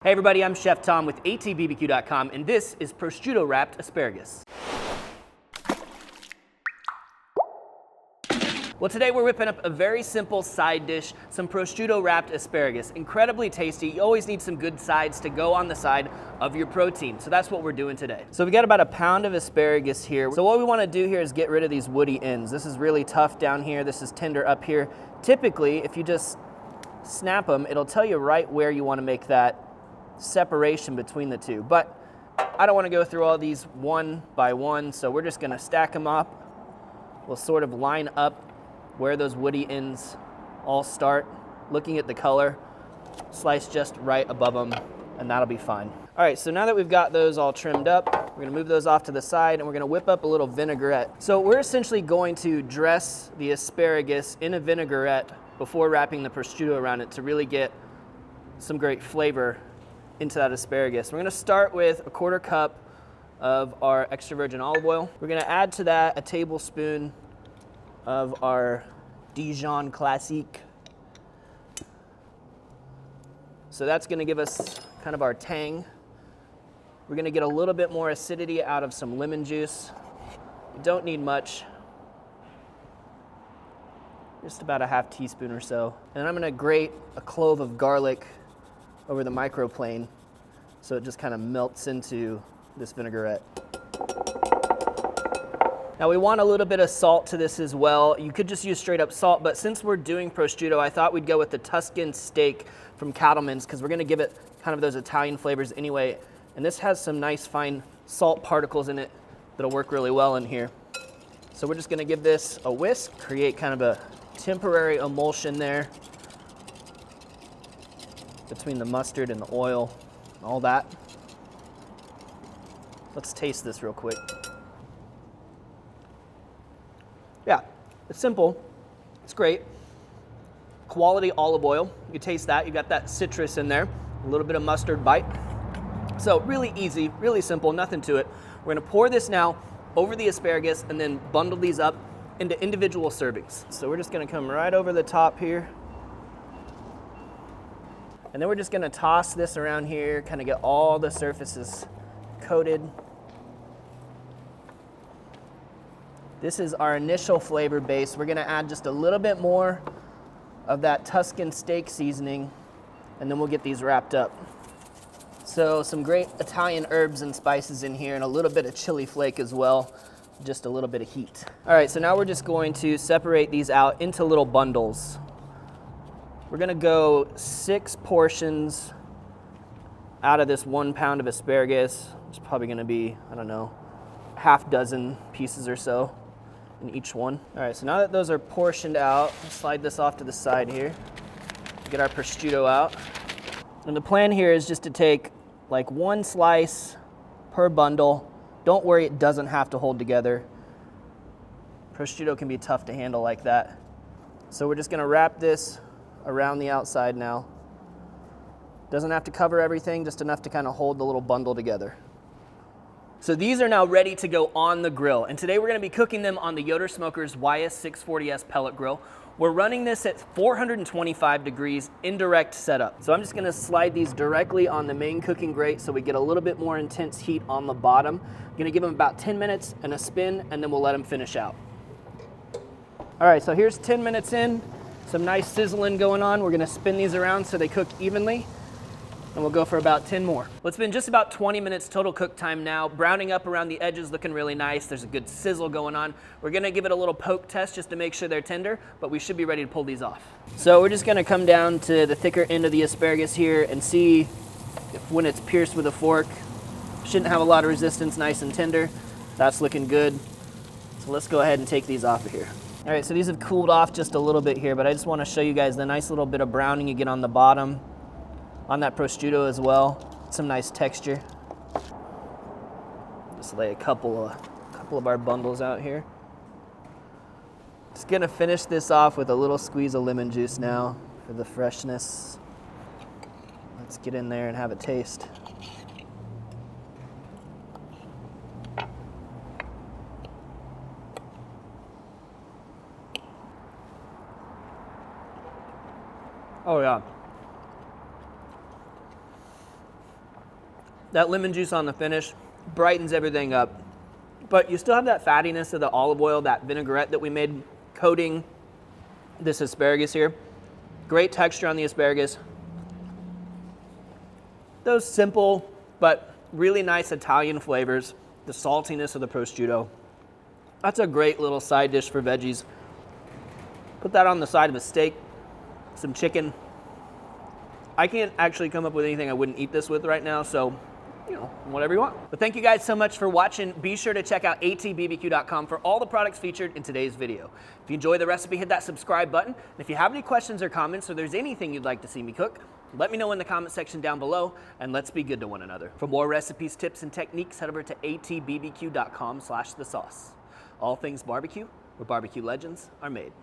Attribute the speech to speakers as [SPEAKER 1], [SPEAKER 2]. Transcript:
[SPEAKER 1] Hey everybody, I'm Chef Tom with allthingsbbq.com, and this is Prosciutto Wrapped Asparagus. Well, today we're whipping up a very simple side dish, some prosciutto wrapped asparagus. Incredibly tasty. You always need some good sides to go on the side of your protein. So that's what we're doing today. So we got about a pound of asparagus here. So what we want to do here is get rid of these woody ends. This is really tough down here. This is tender up here. Typically, if you just snap them, it'll tell you right where you want to make that separation between the two. But I don't want to go through all these one by one, so we're just going to stack them up. We'll sort of line up where those woody ends all start, looking at the color, slice just right above them, and that'll be fine. All right, so now that we've got those all trimmed up, we're gonna move those off to the side, and we're gonna whip up a little vinaigrette. So we're essentially going to dress the asparagus in a vinaigrette before wrapping the prosciutto around it to really get some great flavor into that asparagus. We're gonna start with a 1/4 cup of our extra virgin olive oil. We're gonna add to that a tablespoon of our Dijon Classique. So that's gonna give us kind of our tang. We're gonna get a little bit more acidity out of some lemon juice. You don't need much, just about a 1/2 teaspoon or so. And I'm gonna grate a clove of garlic over the microplane so it just kind of melts into this vinaigrette. Now we want a little bit of salt to this as well. You could just use straight up salt, but since we're doing prosciutto, I thought we'd go with the Tuscan steak from Cattleman's because we're gonna give it kind of those Italian flavors anyway. And this has some nice fine salt particles in it that'll work really well in here. So we're just gonna give this a whisk, create kind of a temporary emulsion there between the mustard and the oil and all that. Let's taste this real quick. Yeah, it's simple, it's great. Quality olive oil, you taste that, you got that citrus in there, a little bit of mustard bite. So really easy, really simple, nothing to it. We're gonna pour this now over the asparagus and then bundle these up into individual servings. So we're just gonna come right over the top here. And then we're just gonna toss this around here, kind of get all the surfaces coated. This is our initial flavor base. We're gonna add just a little bit more of that Tuscan steak seasoning, and then we'll get these wrapped up. So some great Italian herbs and spices in here, and a little bit of chili flake as well, just a little bit of heat. All right, so now we're just going to separate these out into little bundles. We're gonna go 6 portions out of this 1 pound of asparagus. It's probably gonna be, I don't know, 6 pieces or so in each one. All right, so now that those are portioned out, let's slide this off to the side here. Get our prosciutto out. And the plan here is just to take like 1 slice per bundle. Don't worry, it doesn't have to hold together. Prosciutto can be tough to handle like that. So we're just gonna wrap this around the outside now. Doesn't have to cover everything, just enough to kind of hold the little bundle together. So these are now ready to go on the grill, and today we're gonna be cooking them on the Yoder Smoker's YS640S pellet grill. We're running this at 425 degrees indirect setup. So I'm just gonna slide these directly on the main cooking grate so we get a little bit more intense heat on the bottom. I'm gonna give them about 10 minutes and a spin, and then we'll let them finish out. All right, so here's 10 minutes in, some nice sizzling going on. We're gonna spin these around so they cook evenly, and we'll go for about 10 more. Well, it's been just about 20 minutes total cook time now. Browning up around the edges, looking really nice. There's a good sizzle going on. We're gonna give it a little poke test just to make sure they're tender, but we should be ready to pull these off. So we're just gonna come down to the thicker end of the asparagus here and see if when it's pierced with a fork, shouldn't have a lot of resistance, nice and tender. That's looking good. So let's go ahead and take these off of here. All right, so these have cooled off just a little bit here, but I just wanna show you guys the nice little bit of browning you get on the bottom, on that prosciutto as well. Some nice texture. Just lay a couple of our bundles out here. Just gonna finish this off with a little squeeze of lemon juice now for the freshness. Let's get in there and have a taste. Oh yeah. That lemon juice on the finish brightens everything up. But you still have that fattiness of the olive oil, that vinaigrette that we made coating this asparagus here. Great texture on the asparagus. Those simple but really nice Italian flavors. The saltiness of the prosciutto. That's a great little side dish for veggies. Put that on the side of a steak, some chicken. I can't actually come up with anything I wouldn't eat this with right now, so, you know, whatever you want. But thank you guys so much for watching. Be sure to check out allthingsbbq.com for all the products featured in today's video. If you enjoyed the recipe, hit that subscribe button. And if you have any questions or comments, or there's anything you'd like to see me cook, let me know in the comment section down below, and let's be good to one another. For more recipes, tips, and techniques, head over to allthingsbbq.com/thesauce. All Things Barbecue, where barbecue legends are made.